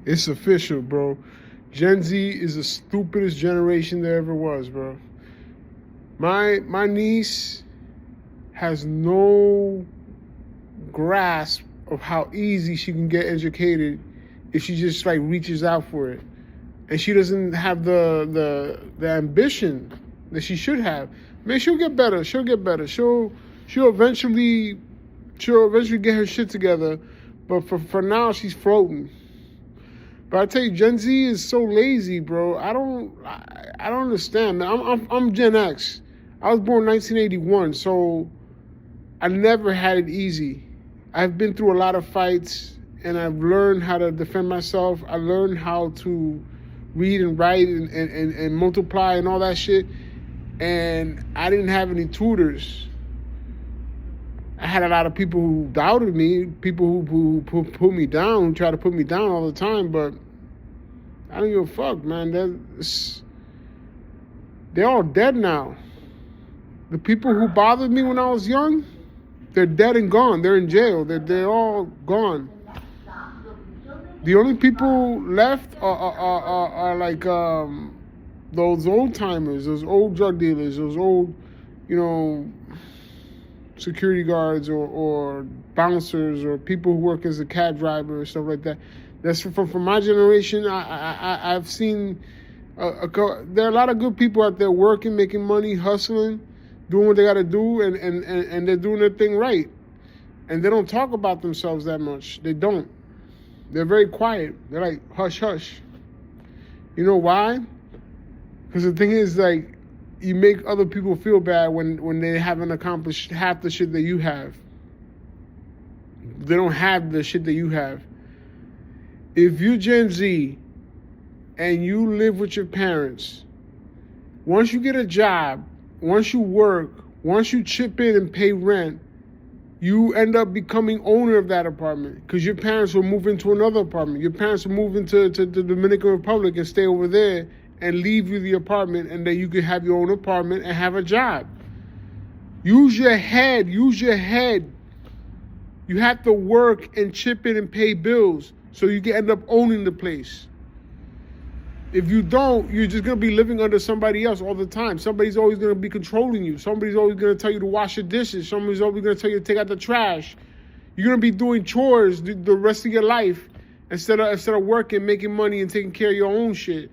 It's official, bro. Gen Z is the stupidest generation there ever was, bro. My niece has no grasp of how easy she can get educated if she just like reaches out for it. And she doesn't have the ambition that she should have. Man, she'll get better. She'll get better. She'll eventually get her shit together. But for now, she's floating. But I tell you, Gen Z is so lazy, bro. I don't understand, man. I'm Gen X. I was born 1981, so I never had it easy. I've been through a lot of fights, and I've learned how to defend myself. I learned how to read and write and multiply and all that shit. And I didn't have any tutors. I had a lot of people who doubted me, people who put me down, who try to put me down all the time, but I don't give a fuck, man. They're all dead now. The people who bothered me when I was young, they're dead and gone. They're in jail. They're all gone. The only people left are like those old timers, those old drug dealers, those old, you know, security guards or bouncers or people who work as a cab driver or stuff like that. That's from my generation. I've seen there are a lot of good people out there working, making money, hustling, doing what they got to do, and they're doing their thing right. And they don't talk about themselves that much. They don't. They're very quiet. They're like, hush, hush. You know why? Because the thing is, like, you make other people feel bad when they haven't accomplished half the shit that you have. They don't have the shit that you have. If you Gen Z and you live with your parents, once you get a job, once you work, once you chip in and pay rent, you end up becoming owner of that apartment because your parents will move into another apartment. Your parents will move into the Dominican Republic and stay over there and leave you the apartment, and then you can have your own apartment and have a job. Use your head. Use your head. You have to work and chip in and pay bills so you can end up owning the place. If you don't, you're just going to be living under somebody else all the time. Somebody's always going to be controlling you. Somebody's always going to tell you to wash your dishes. Somebody's always going to tell you to take out the trash. You're going to be doing chores the rest of your life instead of working, making money, and taking care of your own shit.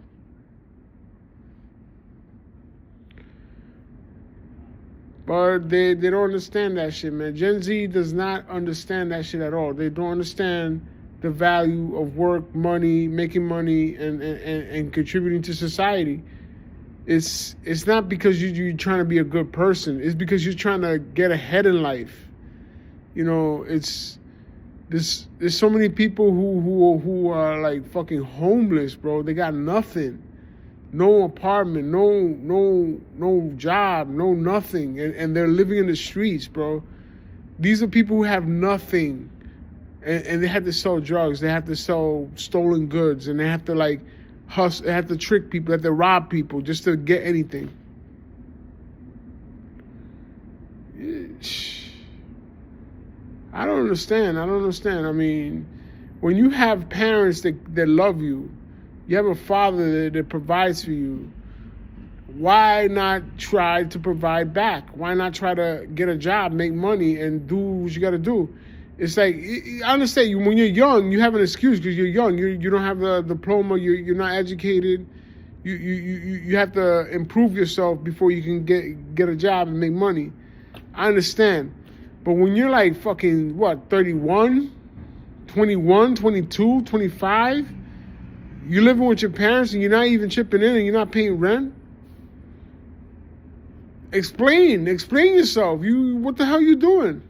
But they don't understand that shit, man. Gen Z does not understand that shit at all. They don't understand the value of work, money, making money, and contributing to society. It's not because you're trying to be a good person. It's because you're trying to get ahead in life. You know, there's so many people who are like fucking homeless, bro. They got nothing. No apartment, no job, no nothing. And they're living in the streets, bro. These are people who have nothing. And they have to sell drugs. They have to sell stolen goods. And they have to like hustle. They have to trick people. They have to rob people just to get anything. I don't understand. I mean, when you have parents that love you, you have a father that provides for you, why not try to provide back? Why not try to get a job, make money, and do what you got to do? It's like, I understand, when you're young, you have an excuse because you're young. You don't have the diploma. You're not educated. You have to improve yourself before you can get a job and make money. I understand. But when you're like fucking, 31, 21, 22, 25, you're living with your parents and you're not even chipping in and you're not paying rent? Explain yourself. What the hell you doing?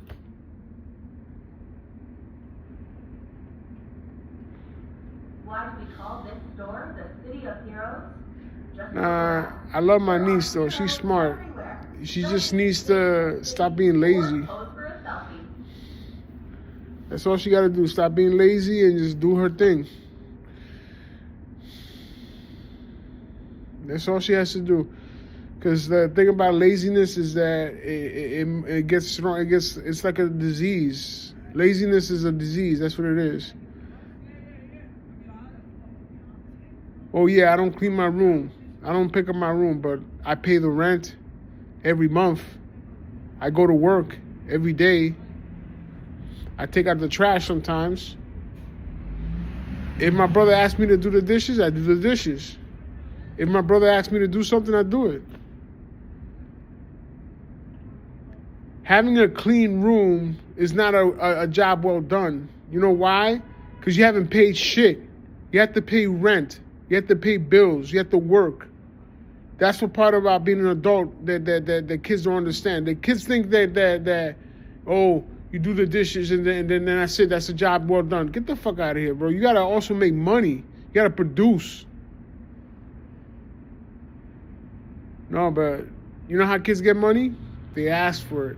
Why do we call this store the City of Heroes? Nah, I love my niece though. She's smart. She just needs to stop being lazy. That's all she got to do. Stop being lazy and just do her thing. That's all she has to do. Because the thing about laziness is that it gets strong. It's like a disease. Laziness is a disease. That's what it is. Oh yeah, I don't clean my room. I don't pick up my room, but I pay the rent every month. I go to work every day. I take out the trash sometimes. If my brother asks me to do the dishes, I do the dishes. If my brother asks me to do something, I do it. Having a clean room is not a job well done. You know why? Because you haven't paid shit. You have to pay rent. You have to pay bills. You have to work. That's what part about being an adult that kids don't understand. The kids think that oh, you do the dishes and then that's it. That's a job well done. Get the fuck out of here, bro. You gotta also make money. You gotta produce. No, but you know how kids get money? They ask for it.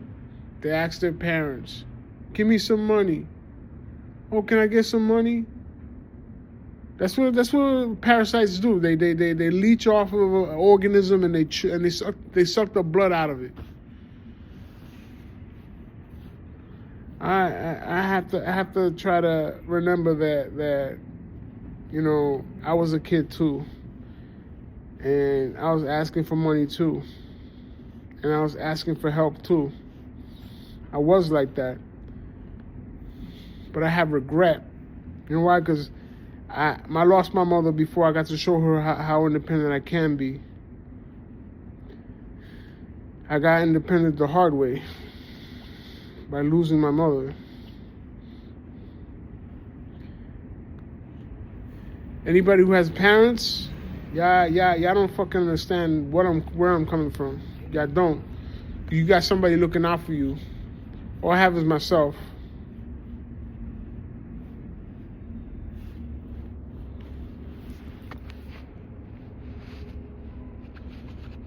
They ask their parents, "Give me some money." Oh, can I get some money? That's what parasites do. They leech off of an organism and they suck the blood out of it. I have to try to remember that you know, I was a kid too, and I was asking for money too, and I was asking for help too. I was like that, but I have regret. You know why? Because I lost my mother before I got to show her how independent I can be. I got independent the hard way by losing my mother. Anybody who has parents, y'all don't fucking understand where I'm coming from. Y'all don't. You got somebody looking out for you. All I have is myself.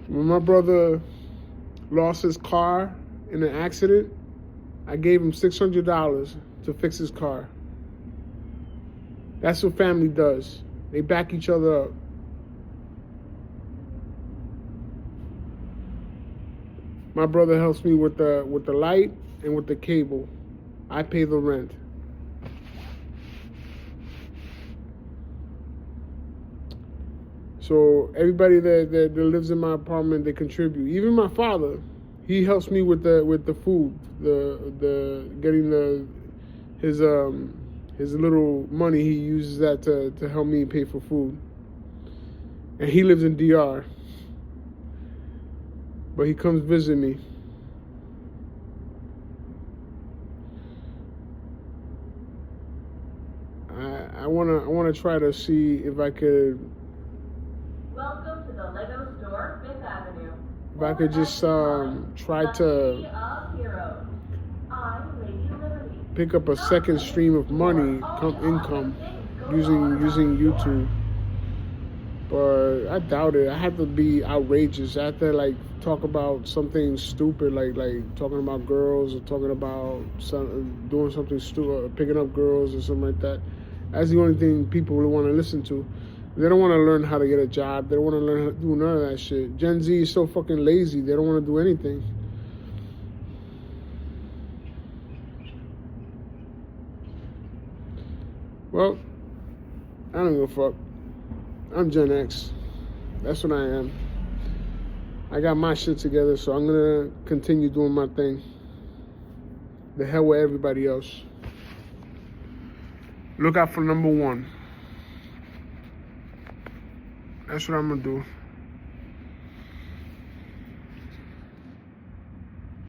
When my brother lost his car in an accident, I gave him $600 to fix his car. That's what family does. They back each other up. My brother helps me with the light and with the cable. I pay the rent. So everybody that lives in my apartment, they contribute. Even my father, he helps me with the food, the getting his little money. He uses that to help me pay for food. And he lives in DR, but he comes visit me. I wanna try to see if I could. Welcome to the Lego Store, 5th Avenue. If I could just try to pick up a second stream of money, income, using YouTube. But I doubt it. I have to be outrageous. I have to like talk about something stupid, like talking about girls or talking about doing something stupid, picking up girls or something like that. That's the only thing people really want to listen to. They don't want to learn how to get a job. They don't want to learn how to do none of that shit. Gen Z is so fucking lazy. They don't want to do anything. Well, I don't give a fuck. I'm Gen X. That's what I am. I got my shit together, so I'm gonna continue doing my thing. The hell with everybody else. Look out for number one. That's what I'm gonna do.